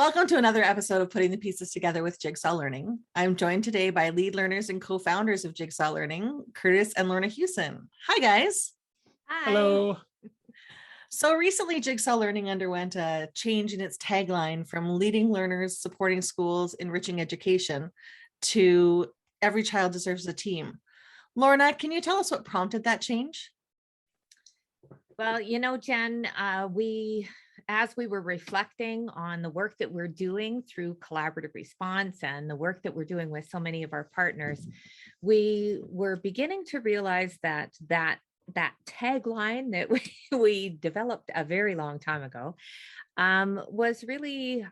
Welcome to another episode of Putting the Pieces Together with Jigsaw Learning. I'm joined today by lead learners and co-founders of Jigsaw Learning, Kurtis and Lorna Hewson. Hi, guys. Hi. Hello. So recently, Jigsaw Learning underwent a change in its tagline from leading learners, supporting schools, enriching education to every child deserves a team. Lorna, can you tell us what prompted that change? Well, Jen, as we were reflecting on the work that we're doing through collaborative response and the work that we're doing with so many of our partners, we were beginning to realize that tagline that we developed a very long time ago was really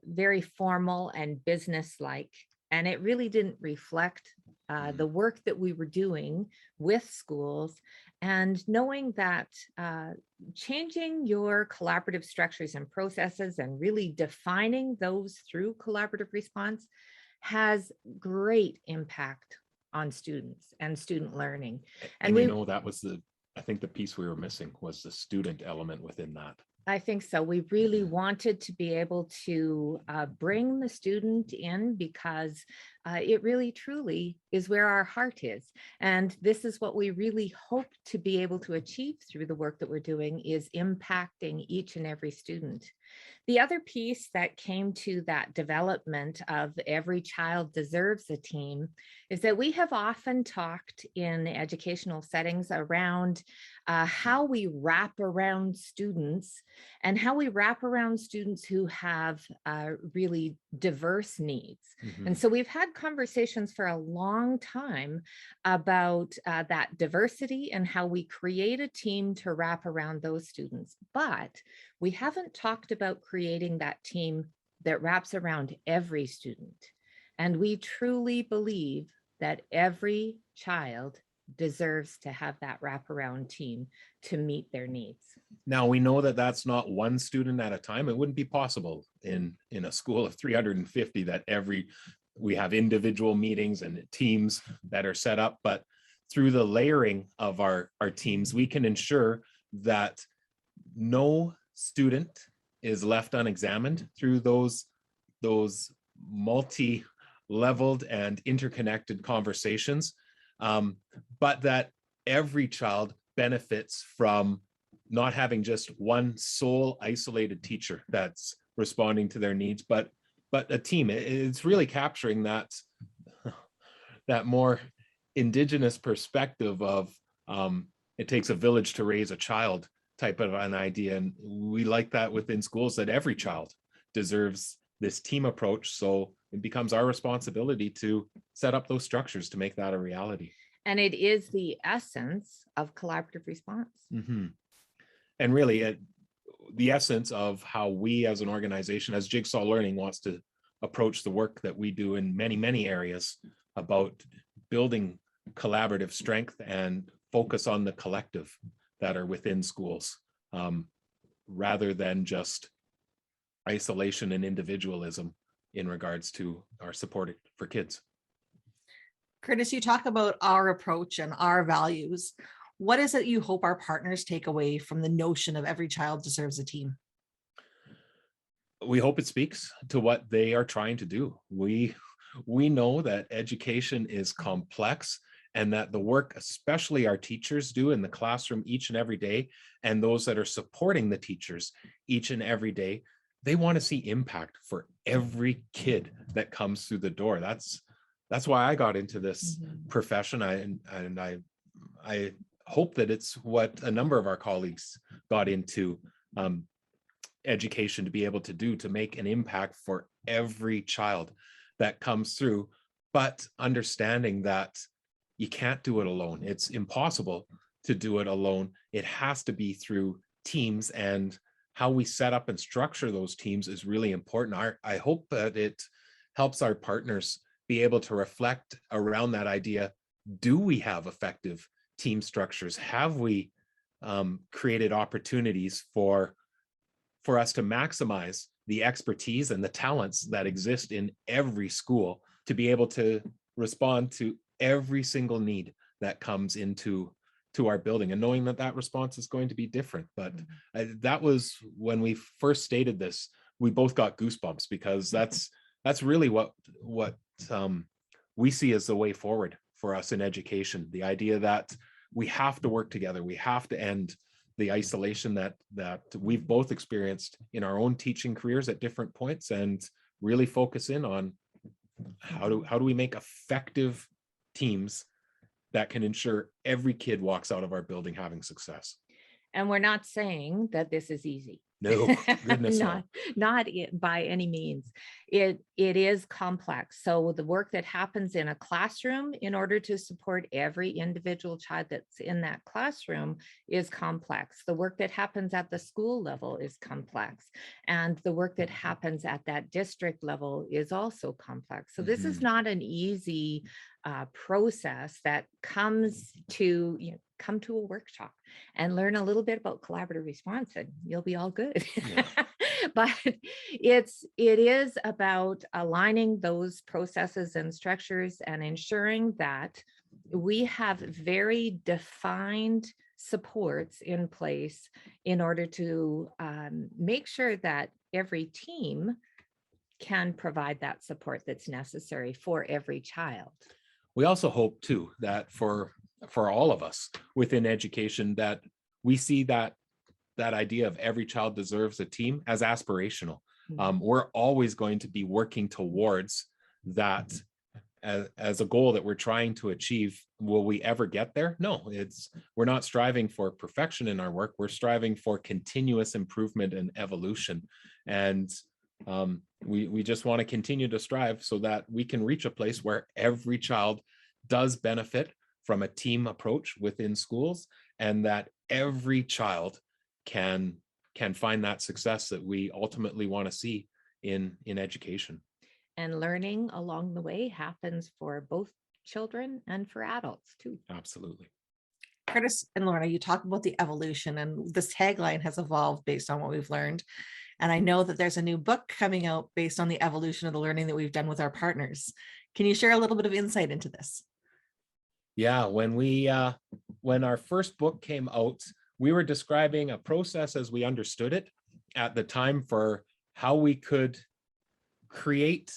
very formal and business-like, and it really didn't reflect the work that we were doing with schools, and knowing that changing your collaborative structures and processes and really defining those through collaborative response has great impact on students and student learning. And that was I think the piece we were missing was the student element within that. I think so. We really wanted to be able to bring the student in because it really truly is where our heart is. And this is what we really hope to be able to achieve through the work that we're doing, is impacting each and every student. The other piece that came to that development of every child deserves a team is that we have often talked in educational settings around how we wrap around students and how we wrap around students who have really diverse needs. Mm-hmm. And so we've had conversations for a long time about that diversity and how we create a team to wrap around those students. But we haven't talked about creating that team that wraps around every student. And we truly believe that every child deserves to have that wraparound team to meet their needs. Now, we know that that's not one student at a time. It wouldn't be possible in a school of 350 that we have individual meetings and teams that are set up, but through the layering of our teams, we can ensure that no student is left unexamined through those multi-leveled and interconnected conversations, but that every child benefits from not having just one sole isolated teacher that's responding to their needs, but a team. It's really capturing that more Indigenous perspective of it takes a village to raise a child type of an idea. And we like that within schools, that every child deserves this team approach. So it becomes our responsibility to set up those structures to make that a reality. And it is the essence of collaborative response. Mm-hmm. And really the essence of how we as an organization, as Jigsaw Learning, wants to approach the work that we do in many, many areas about building collaborative strength and focus on the collective that are within schools, rather than just isolation and individualism in regards to our support for kids. Kurtis, you talk about our approach and our values. What is it you hope our partners take away from the notion of every child deserves a team? We hope it speaks to what they are trying to do. We know that education is complex, and that the work, especially our teachers do in the classroom each and every day, and those that are supporting the teachers each and every day, they want to see impact for every kid that comes through the door. That's why I got into this profession. I hope that it's what a number of our colleagues got into education to be able to do, to make an impact for every child that comes through, but understanding that you can't do it alone. It's impossible to do it alone. It has to be through teams, and how we set up and structure those teams is really important. I hope that it helps our partners be able to reflect around that idea. Do we have effective team structures? Have we created opportunities for us to maximize the expertise and the talents that exist in every school to be able to respond to every single need that comes into our building, and knowing that response is going to be different. But that was when we first stated this, we both got goosebumps, because that's really what we see as the way forward for us in education. The idea that we have to work together, we have to end the isolation that we've both experienced in our own teaching careers at different points, and really focus in on how do we make effective teams that can ensure every kid walks out of our building having success. And we're not saying that this is easy. No, goodness no. Not by any means. It is complex. So the work that happens in a classroom in order to support every individual child that's in that classroom is complex. The work that happens at the school level is complex. And the work that happens at that district level is also complex. So this is not an easy process that comes to, come to a workshop and learn a little bit about collaborative response and you'll be all good. Yeah. But it is about aligning those processes and structures and ensuring that we have very defined supports in place in order to make sure that every team can provide that support that's necessary for every child. We also hope too that for all of us within education, that we see that idea of every child deserves a team as aspirational. We're always going to be working towards that as a goal that we're trying to achieve. Will we ever get there? No, we're not striving for perfection in our work. We're striving for continuous improvement and evolution. And we just want to continue to strive so that we can reach a place where every child does benefit from a team approach within schools, and that every child can find that success that we ultimately want to see in education. And learning along the way happens for both children and for adults too. Absolutely. Kurtis and Lorna, you talk about the evolution, and this tagline has evolved based on what we've learned. And I know that there's a new book coming out based on the evolution of the learning that we've done with our partners. Can you share a little bit of insight into this? Yeah, when our first book came out, we were describing a process as we understood it at the time for how we could create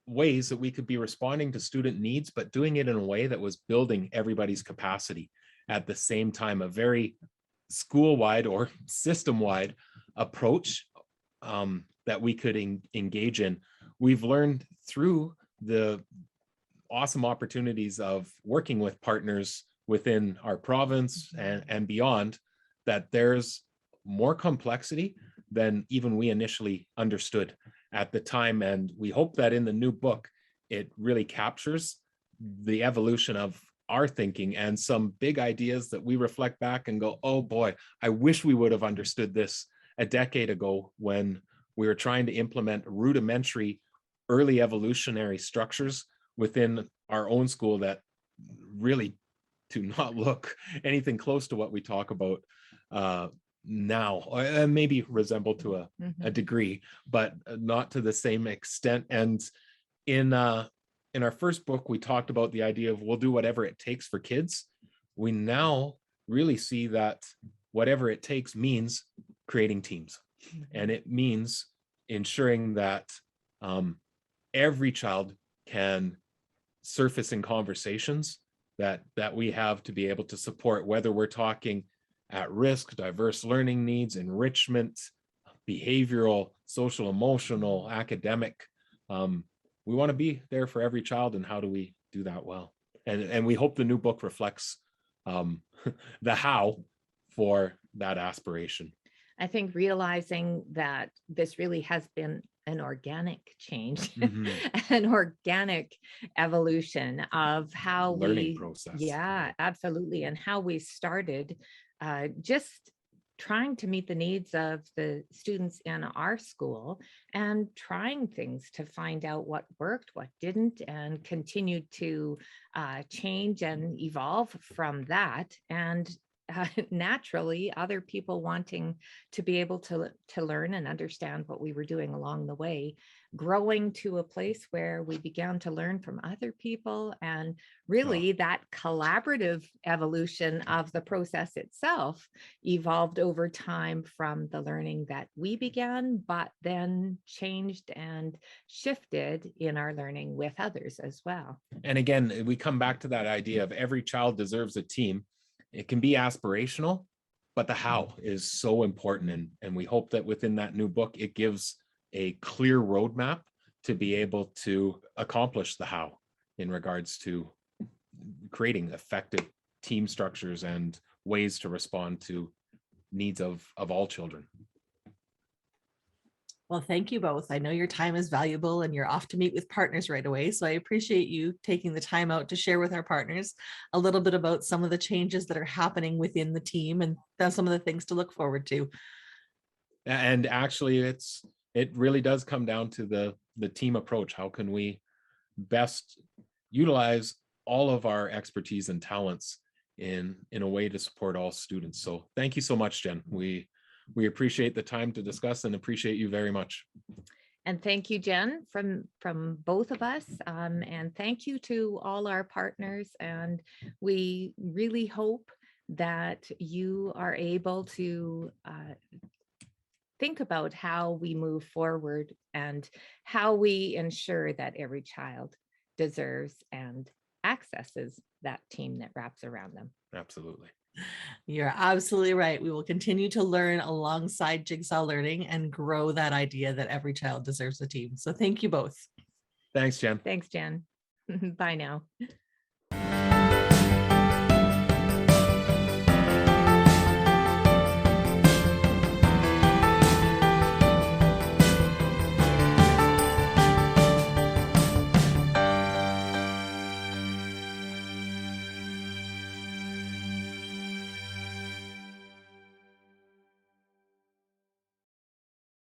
ways that we could be responding to student needs, but doing it in a way that was building everybody's capacity at the same time, a very school-wide or system-wide approach that we could engage in. We've learned through the awesome opportunities of working with partners within our province and beyond, that there's more complexity than even we initially understood at the time. And we hope that in the new book, it really captures the evolution of our thinking and some big ideas that we reflect back and go, oh boy, I wish we would have understood this a decade ago when we were trying to implement rudimentary early evolutionary structures within our own school that really do not look anything close to what we talk about now, and maybe resemble to a degree, but not to the same extent. And in our first book, we talked about the idea of we'll do whatever it takes for kids. We now really see that whatever it takes means creating teams, and it means ensuring that every child can surface in conversations that we have to be able to support, whether we're talking at risk, diverse learning needs, enrichment, behavioral, social, emotional, academic. We want to be there for every child, and how do we do that well? And we hope the new book reflects the how for that aspiration. I think realizing that this really has been an organic change, an organic evolution of how learning process. Yeah, absolutely. And how we started just trying to meet the needs of the students in our school and trying things to find out what worked, what didn't, and continued to change and evolve from that. And naturally other people wanting to be able to learn and understand what we were doing along the way, growing to a place where we began to learn from other people, and really that collaborative evolution of the process itself evolved over time from the learning that we began, but then changed and shifted in our learning with others as well. And again, we come back to that idea of every child deserves a team. It can be aspirational, but the how is so important. And we hope that within that new book, it gives a clear roadmap to be able to accomplish the how in regards to creating effective team structures and ways to respond to needs of all children. Well, thank you both. I know your time is valuable and you're off to meet with partners right away. So I appreciate you taking the time out to share with our partners a little bit about some of the changes that are happening within the team and some of the things to look forward to. And actually, it really does come down to the team approach. How can we best utilize all of our expertise and talents in a way to support all students? So thank you so much, Jen. We appreciate the time to discuss and appreciate you very much. And thank you, Jen, from both of us. And thank you to all our partners. And we really hope that you are able to think about how we move forward and how we ensure that every child deserves and accesses that team that wraps around them. Absolutely. You're absolutely right. We will continue to learn alongside Jigsaw Learning and grow that idea that every child deserves a team. So thank you both. Thanks, Jen. Thanks, Jen. Bye now.